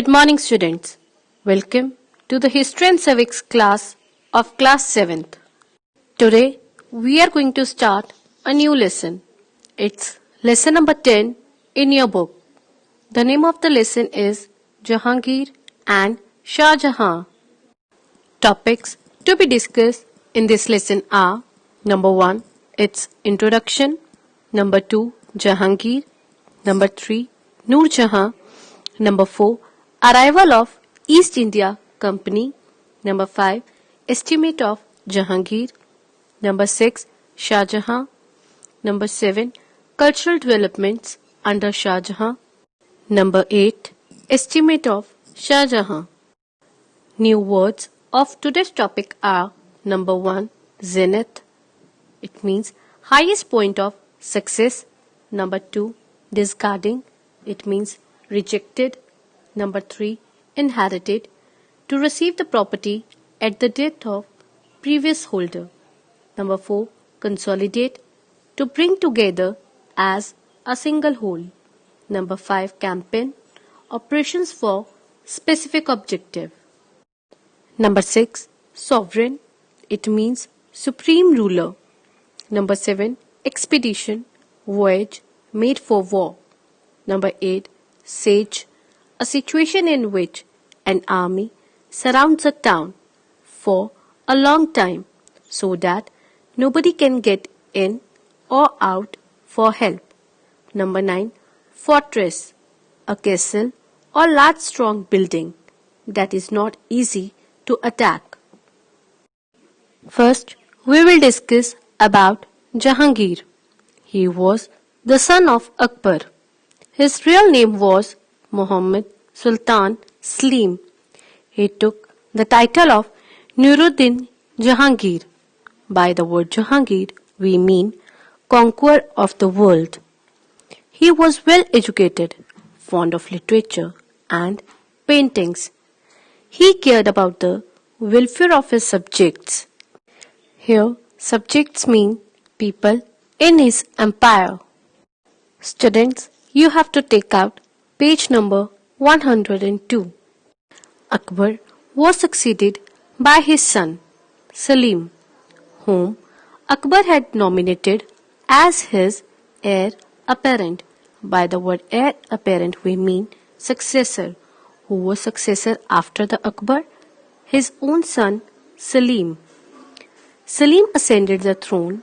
Good morning, students. Welcome to the History and Civics class of class 7th. Today, we are going to start a new lesson. It's lesson number 10 in your book. The name of the lesson is Jahangir and Shah Jahan. Topics to be discussed in this lesson are: number 1, its introduction; number 2, Jahangir; number 3, Noor Jahan; number 4, arrival of East India Company; number 5, estimate of Jahangir; number 6, Shah Jahan; number 7, cultural developments under Shah Jahan; number 8, estimate of Shah Jahan. New words of today's topic are: number 1, zenith. It means highest point of success. Number 2, discarding. It means rejected. Number 3, inherited. To receive the property at the death of previous holder. Number 4, consolidate. To bring together as a single whole. Number 5, campaign. Operations for specific objective. Number 6, sovereign. It means supreme ruler. Number 7, expedition. Voyage made for war. Number 8, siege. A situation in which an army surrounds a town for a long time so that nobody can get in or out for help. Number 9, fortress. A castle or large strong building that is not easy to attack. First, we will discuss about Jahangir. He was the son of Akbar. His real name was Muhammad Sultan Slim. He took the title of Nuruddin Jahangir. By the word Jahangir, we mean conqueror of the world. He was well educated, fond of literature and paintings. He cared about the welfare of his subjects. Here, subjects mean people in his empire. Students, you have to take out page number 102. Akbar was succeeded by his son, Salim, whom Akbar had nominated as his heir apparent. By the word heir apparent, we mean successor. Who was successor after the Akbar? His own son, Salim. Salim ascended the throne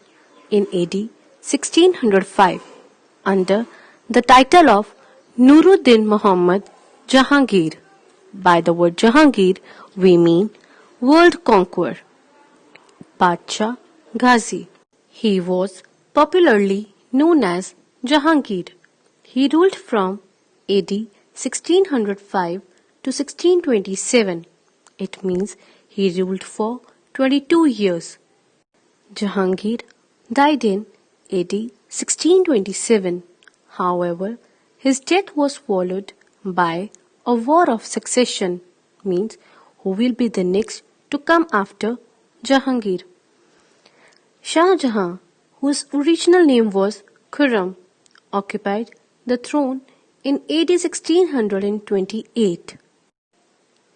in AD 1605 under the title of Nuruddin Muhammad Jahangir. By the word Jahangir, we mean world conqueror. Badshah Ghazi. He was popularly known as Jahangir. He ruled from AD 1605 to 1627. It means he ruled for 22 years. Jahangir died in AD 1627. However, his death was followed by a war of succession, means who will be the next to come after Jahangir. Shah Jahan, whose original name was Khurram, occupied the throne in AD 1628.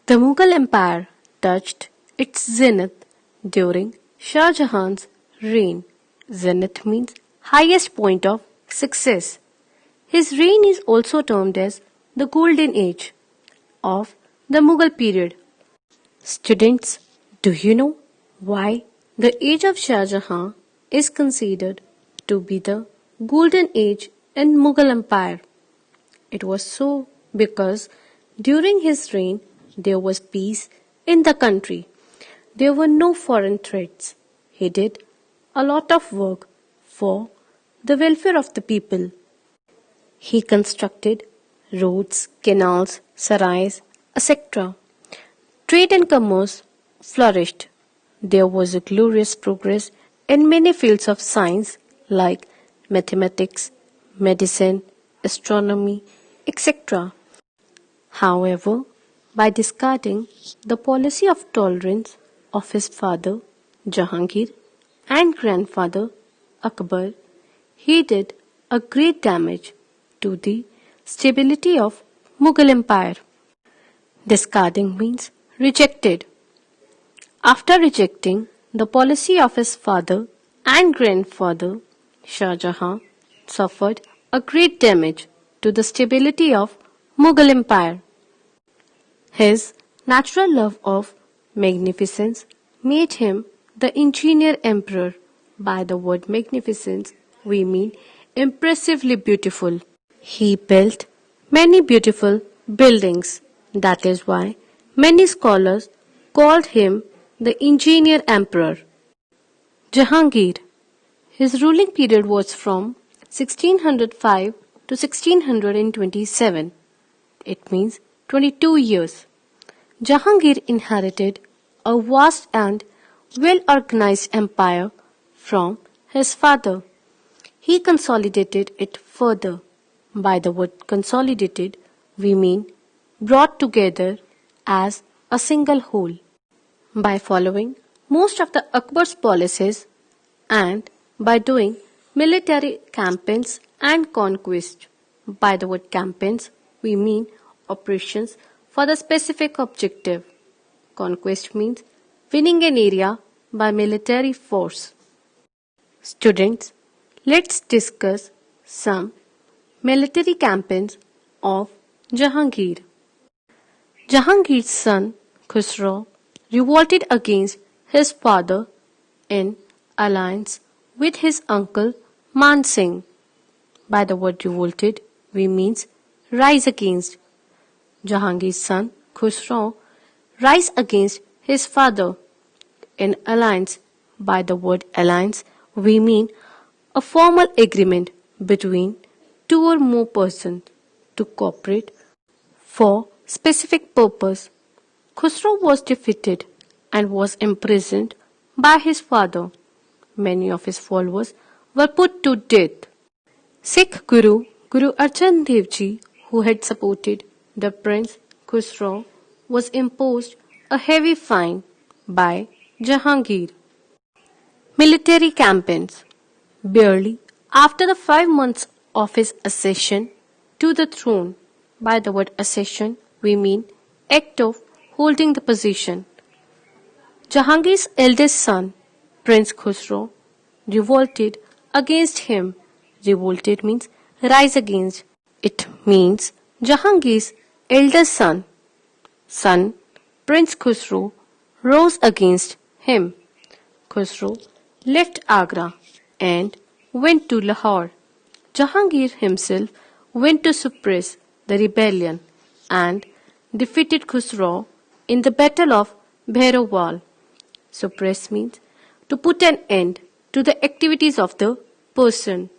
The Mughal Empire touched its zenith during Shah Jahan's reign. Zenith means highest point of success. His reign is also termed as the Golden Age of the Mughal period. Students, do you know why the age of Shah Jahan is considered to be the Golden Age in Mughal Empire? It was so because during his reign there was peace in the country. There were no foreign threats. He did a lot of work for the welfare of the people. He constructed roads, canals, sarais, etc. Trade and commerce flourished. There was a glorious progress in many fields of science like mathematics, medicine, astronomy, etc. However, by discarding the policy of tolerance of his father, Jahangir, and grandfather, Akbar, he did a great damage to the stability of Mughal Empire. Discarding means rejected. After rejecting the policy of his father and grandfather, Shah Jahan suffered a great damage to the stability of Mughal Empire. His natural love of magnificence made him the engineer emperor. By the word magnificence, we mean impressively beautiful. He built many beautiful buildings. That is why many scholars called him the engineer emperor. Jahangir. His ruling period was from 1605 to 1627. It means 22 years. Jahangir inherited a vast and well-organized empire from his father. He consolidated it further. By the word consolidated, we mean brought together as a single whole. By following most of the Akbar's policies and by doing military campaigns and conquest. By the word campaigns, we mean operations for the specific objective. Conquest means winning an area by military force. Students, let's discuss some military campaigns of Jahangir. Jahangir's son Khusro revolted against his father in alliance with his uncle Man Singh. By the word revolted, we means rise against. Jahangir's son Khusro rise against his father in alliance. By the word alliance, we mean a formal agreement between two or more persons to cooperate for specific purpose. Khusro was defeated and was imprisoned by his father. Many of his followers were put to death. Sikh Guru Arjan Dev Ji, who had supported the Prince Khusro, was imposed a heavy fine by Jahangir. Military campaigns. Barely after the 5 months of his accession to the throne, by the word accession, we mean act of holding the position. Jahangir's eldest son, Prince Khusro, revolted against him. Revolted means rise against. It means Jahangir's eldest son, Prince Khusro, rose against him. Khusro left Agra and went to Lahore. Jahangir himself went to suppress the rebellion and defeated Khusro in the Battle of Bhairawal. Suppress means to put an end to the activities of the person.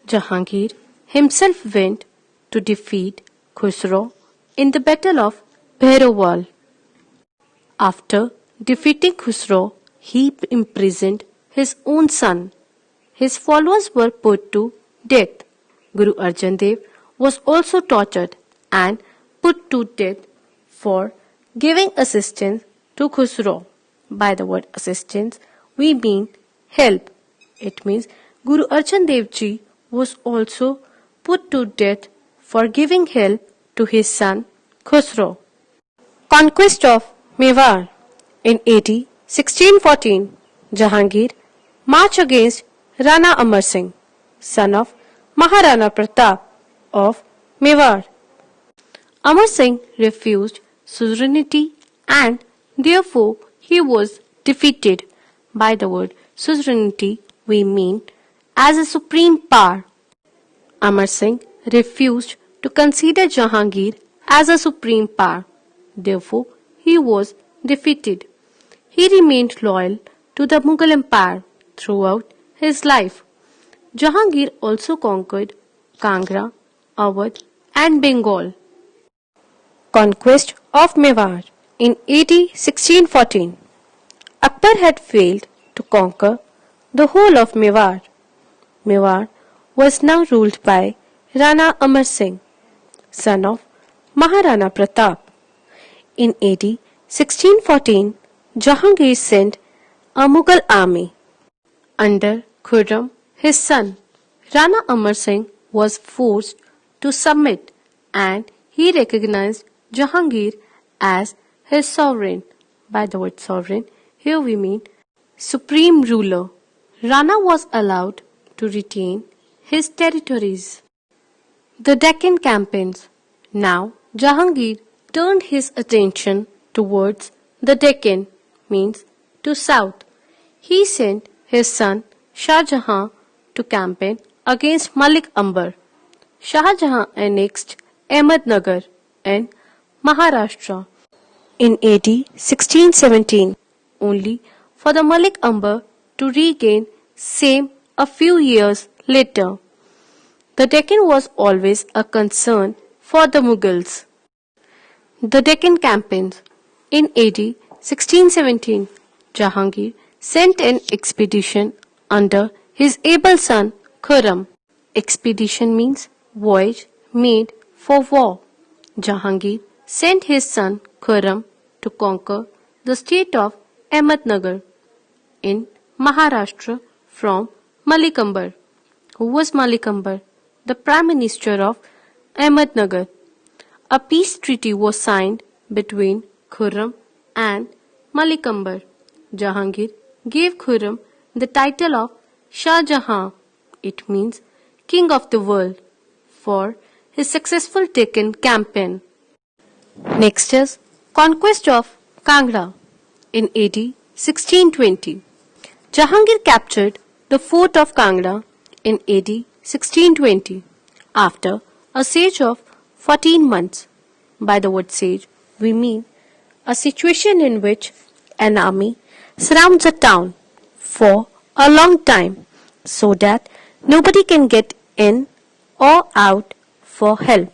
Jahangir himself went to defeat Khusro in the Battle of Bhairawal. After defeating Khusro, he imprisoned his own son. His followers were put to death. Guru Arjan Dev was also tortured and put to death for giving assistance to Khusro. By the word assistance, we mean help. It means Guru Arjan Dev Ji was also put to death for giving help to his son Khusro. Conquest of Mewar. In AD 1614, Jahangir marched against Rana Amar Singh, son of Maharana Pratap of Mewar. Amar Singh refused suzerainty and therefore he was defeated. By the word suzerainty, we mean as a supreme power. Amar Singh refused to consider Jahangir as a supreme power. Therefore, he was defeated. He remained loyal to the Mughal Empire throughout his life. Jahangir also conquered Kangra, Awadh and Bengal. Conquest of Mewar. In AD 1614, Akbar had failed to conquer the whole of Mewar. Mewar was now ruled by Rana Amar Singh, son of Maharana Pratap. In AD 1614, Jahangir sent a Mughal army under Khurram, his son. Rana Amar Singh was forced to submit and he recognized Jahangir as his sovereign. By the word sovereign, here we mean supreme ruler. Rana was allowed to retain his territories. The Deccan Campaigns. Now Jahangir turned his attention towards the Deccan, means to south. He sent his son Shah Jahan to campaign against Malik Ambar. Shah Jahan annexed Ahmednagar in Maharashtra in AD 1617, only for the Malik Ambar to regain same a few years later. The Deccan was always a concern for the Mughals. The Deccan Campaigns. In AD 1617, Jahangir sent an expedition under his able son Khurram. Expedition means voyage made for war. Jahangir sent his son Khurram to conquer the state of Ahmednagar in Maharashtra from Malik Ambar. Who was Malik Ambar? The Prime Minister of Ahmednagar. A peace treaty was signed between Khurram and Malik Ambar. Jahangir gave Khurram the title of Shah Jahan, it means King of the World, for his successful Deccan campaign. Next is Conquest of Kangra in AD 1620. Jahangir captured the fort of Kangra in AD 1620 after a siege of 14 months. By the word siege, we mean a situation in which an army surrounds a town for a long time so that nobody can get in or out for help.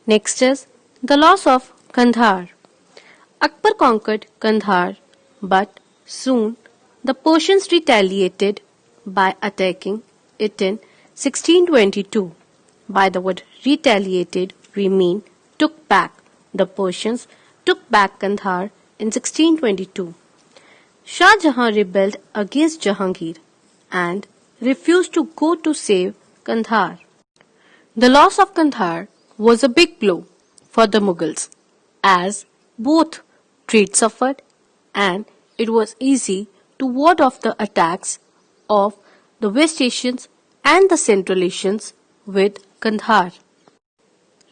Next is the loss of Kandhar. Akbar conquered Kandhar, but soon the Persians retaliated by attacking it in 1622. By the word retaliated, we mean took back. The Persians took back Kandhar in 1622. Shah Jahan rebelled against Jahangir and refused to go to save Kandhar. The loss of Kandhar was a big blow for the Mughals, as both trade suffered and it was easy to ward off the attacks of the West Asians and the Central Asians with Kandhar.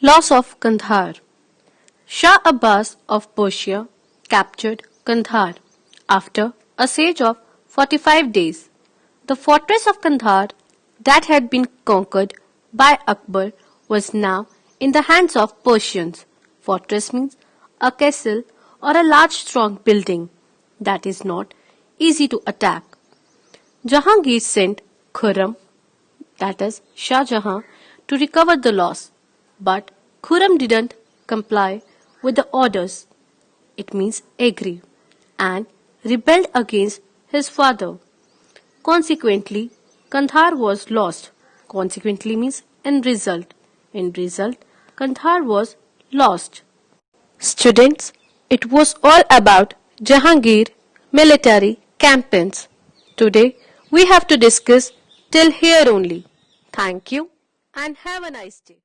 Loss of Kandhar. Shah Abbas of Persia captured Kandhar after a siege of 45 days. The fortress of Kandhar that had been conquered by Akbar was now in the hands of Persians. Fortress means a castle or a large strong building that is not easy to attack. Jahangir sent Khurram, that is Shah Jahan, to recover the loss, but Khurram didn't comply with the orders, it means agree, and rebelled against his father. Consequently, Kandhar was lost. Consequently means in result. In result, Kandhar was lost. Students, it was all about Jahangir military campaigns. Today, we have to discuss till here only. Thank you and have a nice day.